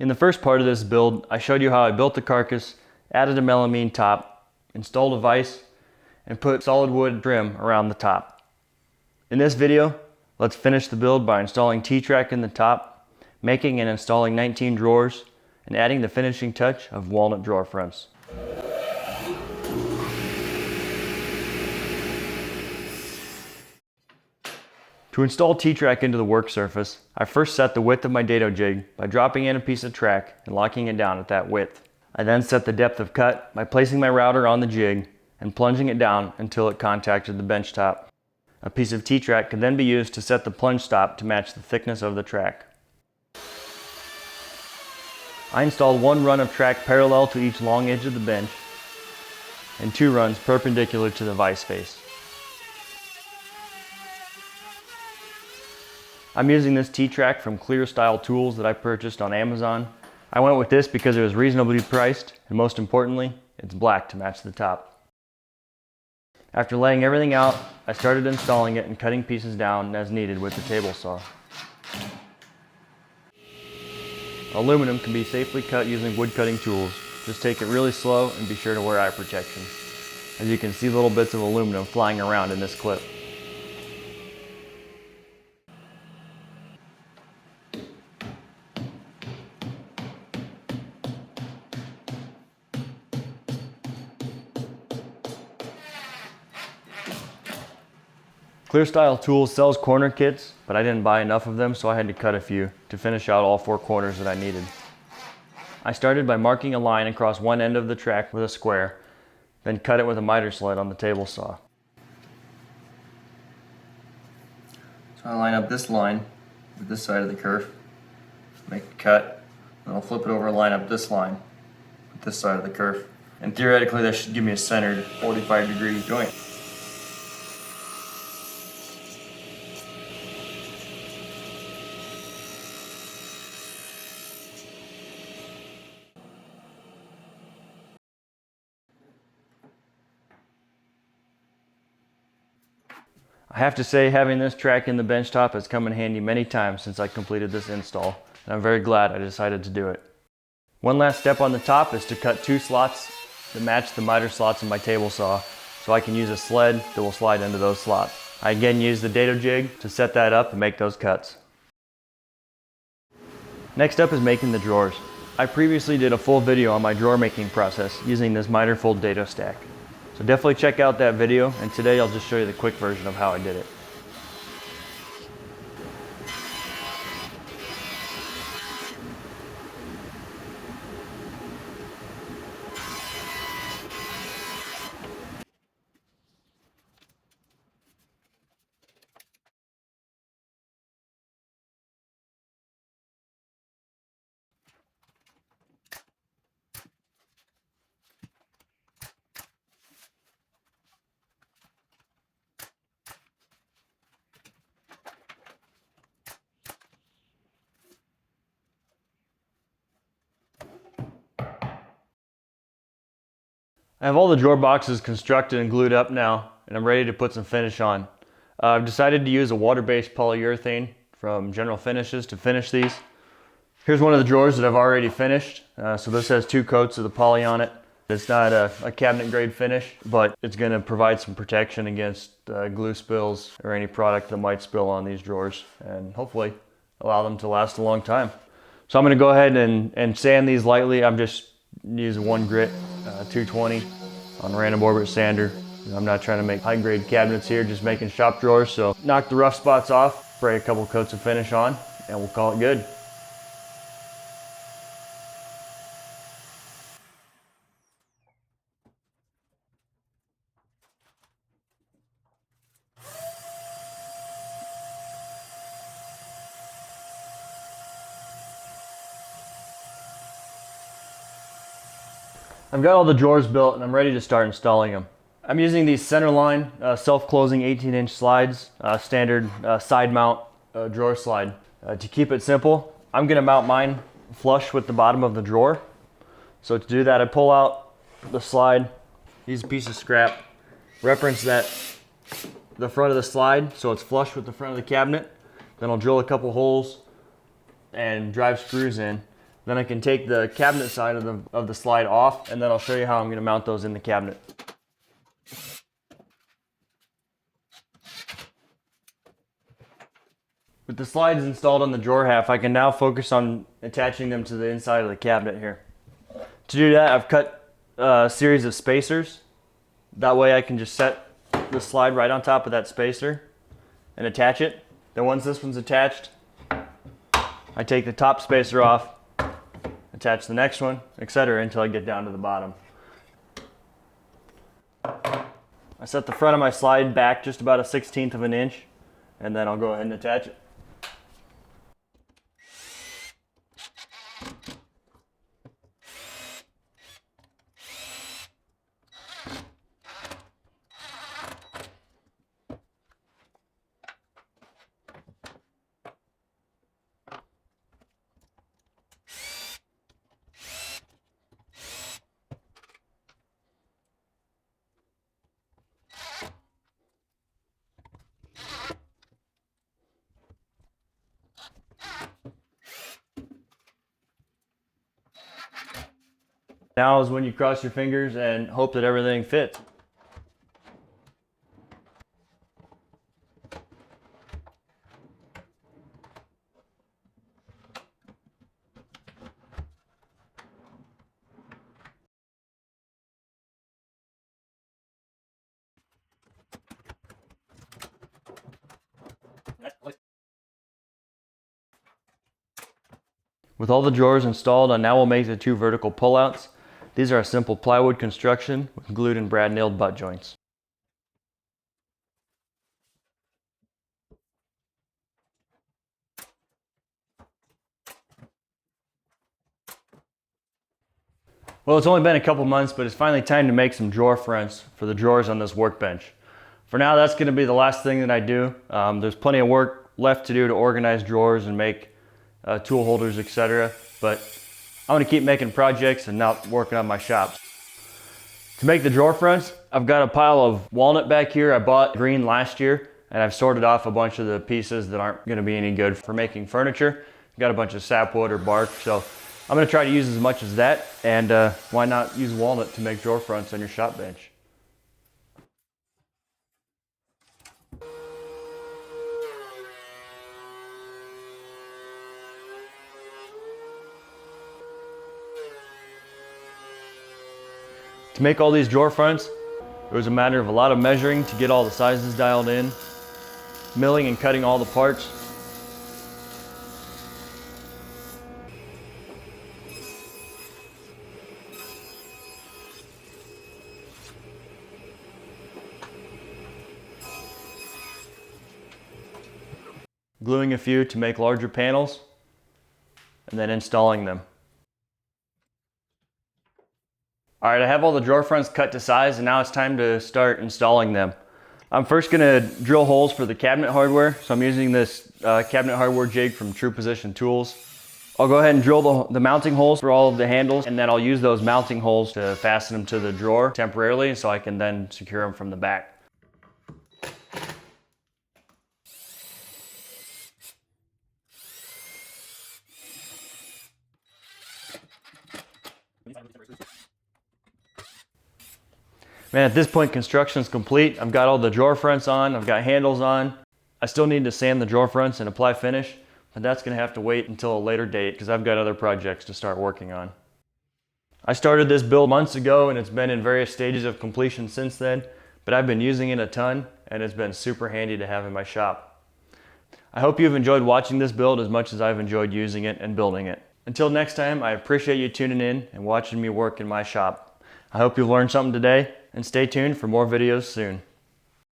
In the first part of this build, I showed you how I built the carcass, added a melamine top, installed a vise, and put solid wood trim around the top. In this video, let's finish the build by installing T-track in the top, making and installing 19 drawers, and adding the finishing touch of walnut drawer fronts. To install T-track into the work surface, I first set the width of my dado jig by dropping in a piece of track and locking it down at that width. I then set the depth of cut by placing my router on the jig and plunging it down until it contacted the bench top. A piece of T-track can then be used to set the plunge stop to match the thickness of the track. I installed one run of track parallel to each long edge of the bench and two runs perpendicular to the vise face. I'm using this T-track from Clear Style Tools that I purchased on Amazon. I went with this because it was reasonably priced, and most importantly, it's black to match the top. After laying everything out, I started installing it and cutting pieces down as needed with the table saw. Aluminum can be safely cut using wood cutting tools. Just take it really slow and be sure to wear eye protection. As you can see, little bits of aluminum flying around in this clip. Clear Style Tools sells corner kits, but I didn't buy enough of them, so I had to cut a few to finish out all 4 corners that I needed. I started by marking a line across one end of the track with a square, then cut it with a miter sled on the table saw. So I line up this line with this side of the kerf, make a cut, and I'll flip it over and line up this line with this side of the kerf. And theoretically that should give me a centered 45-degree joint. I have to say, having this track in the bench top has come in handy many times since I completed this install, and I'm very glad I decided to do it. One last step on the top is to cut 2 slots that match the miter slots in my table saw, so I can use a sled that will slide into those slots. I again use the dado jig to set that up and make those cuts. Next up is making the drawers. I previously did a full video on my drawer making process using this miter fold dado stack. So definitely check out that video, and today I'll just show you the quick version of how I did it. I have all the drawer boxes constructed and glued up now, and I'm ready to put some finish on. I've decided to use a water-based polyurethane from General Finishes to finish these. Here's one of the drawers that I've already finished. So this has 2 coats of the poly on it. It's not a cabinet grade finish, but it's going to provide some protection against glue spills or any product that might spill on these drawers, and hopefully allow them to last a long time. So I'm going to go ahead and sand these lightly. I'm just using 1 grit 220 on a random orbit sander. I'm not trying to make high grade cabinets here, just making shop drawers. So knock the rough spots off, spray a couple coats of finish on, and we'll call it good. I've got all the drawers built and I'm ready to start installing them. I'm using these centerline self-closing 18-inch slides, standard side mount drawer slide. To keep it simple, I'm going to mount mine flush with the bottom of the drawer. So to do that, I pull out the slide, use a piece of scrap, reference that the front of the slide so it's flush with the front of the cabinet. Then I'll drill a couple holes and drive screws in. Then I can take the cabinet side of the slide off, and then I'll show you how I'm going to mount those in the cabinet. With the slides installed on the drawer half, I can now focus on attaching them to the inside of the cabinet here. To do that, I've cut a series of spacers. That way I can just set the slide right on top of that spacer and attach it. Then once this one's attached, I take the top spacer off, attach the next one, etc. until I get down to the bottom. I set the front of my slide back just about 1/16 of an inch, and then I'll go ahead and attach it. Now is when you cross your fingers and hope that everything fits. With all the drawers installed, I now will make the 2 vertical pullouts. These are a simple plywood construction with glued and brad nailed butt joints. Well, it's only been a couple months, but it's finally time to make some drawer fronts for the drawers on this workbench. For now, that's going to be the last thing that I do. There's plenty of work left to do to organize drawers and make tool holders, etc. But I'm going to keep making projects and not working on my shop. To make the drawer fronts, I've got a pile of walnut back here. I bought green last year, and I've sorted off a bunch of the pieces that aren't going to be any good for making furniture. I've got a bunch of sapwood or bark, so I'm going to try to use as much as that, and why not use walnut to make drawer fronts on your shop bench? To make all these drawer fronts, it was a matter of a lot of measuring to get all the sizes dialed in, milling and cutting all the parts. Gluing a few to make larger panels, and then installing them. All right, I have all the drawer fronts cut to size, and now it's time to start installing them. I'm first gonna drill holes for the cabinet hardware. So I'm using this cabinet hardware jig from True Position Tools. I'll go ahead and drill the mounting holes for all of the handles, and then I'll use those mounting holes to fasten them to the drawer temporarily so I can then secure them from the back. Man, at this point, construction is complete. I've got all the drawer fronts on, I've got handles on. I still need to sand the drawer fronts and apply finish, but that's gonna have to wait until a later date because I've got other projects to start working on. I started this build months ago and it's been in various stages of completion since then, but I've been using it a ton and it's been super handy to have in my shop. I hope you've enjoyed watching this build as much as I've enjoyed using it and building it. Until next time, I appreciate you tuning in and watching me work in my shop. I hope you've learned something today, and stay tuned for more videos soon.